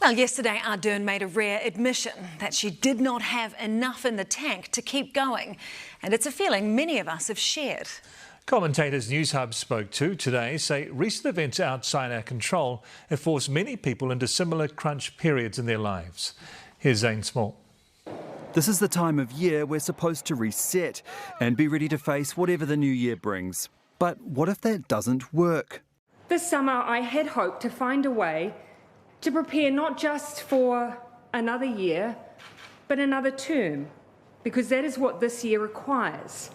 Well, yesterday Ardern made a rare admission that she did not have enough in the tank to keep going. And it's a feeling many of us have shared. Commentators Newshub spoke to today say recent events outside our control have forced many people into similar crunch periods in their lives. Here's Zane Small. This is the time of year we're supposed to reset and be ready to face whatever the new year brings. But what if that doesn't work? This summer I had hoped to find a way to prepare not just for another year, but another term, because that is what this year requires.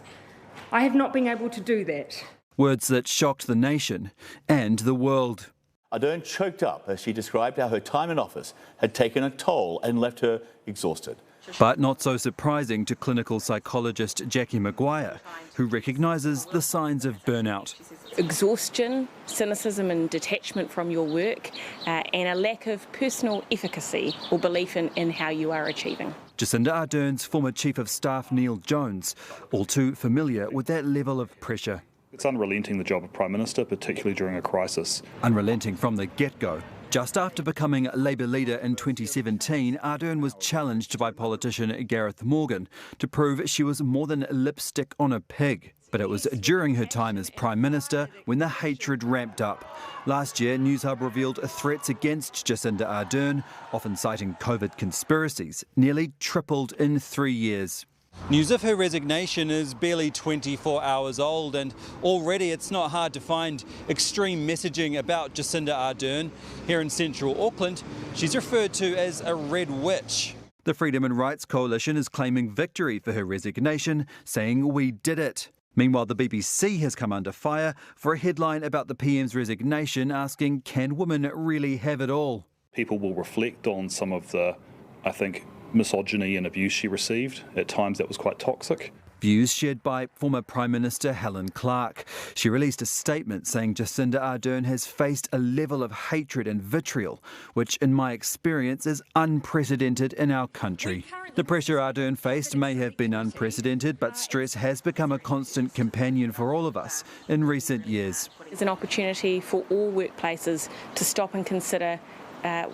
I have not been able to do that. Words that shocked the nation and the world. Ardern choked up as she described how her time in office had taken a toll and left her exhausted. But not so surprising to clinical psychologist Jackie Maguire, who recognises the signs of burnout. Exhaustion, cynicism and detachment from your work, and a lack of personal efficacy or belief in how you are achieving. Jacinda Ardern's former Chief of Staff Neil Jones, all too familiar with that level of pressure. It's unrelenting, the job of Prime Minister, particularly during a crisis. Unrelenting from the get-go. Just after becoming Labour leader in 2017, Ardern was challenged by politician Gareth Morgan to prove she was more than lipstick on a pig. But it was during her time as Prime Minister when the hatred ramped up. Last year, Newshub revealed threats against Jacinda Ardern, often citing COVID conspiracies, nearly tripled in 3 years. News of her resignation is barely 24 hours old, and already it's not hard to find extreme messaging about Jacinda Ardern. Here in central Auckland, she's referred to as a red witch. The Freedom and Rights Coalition is claiming victory for her resignation, saying we did it. Meanwhile, the BBC has come under fire for a headline about the PM's resignation asking, can women really have it all? People will reflect on some of the, I think, misogyny and abuse she received. At times that was quite toxic. Views shared by former Prime Minister Helen Clark. She released a statement saying Jacinda Ardern has faced a level of hatred and vitriol, which in my experience is unprecedented in our country. The pressure Ardern faced may have been unprecedented, but stress has become a constant companion for all of us in recent years. There's an opportunity for all workplaces to stop and consider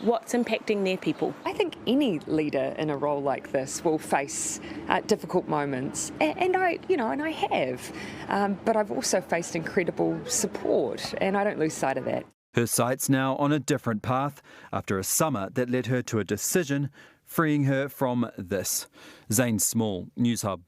what's impacting their people. I think any leader in a role like this will face difficult moments, and I have. But I've also faced incredible support, and I don't lose sight of that. Her sights now on a different path after a summer that led her to a decision freeing her from this. Zane Small, Newshub.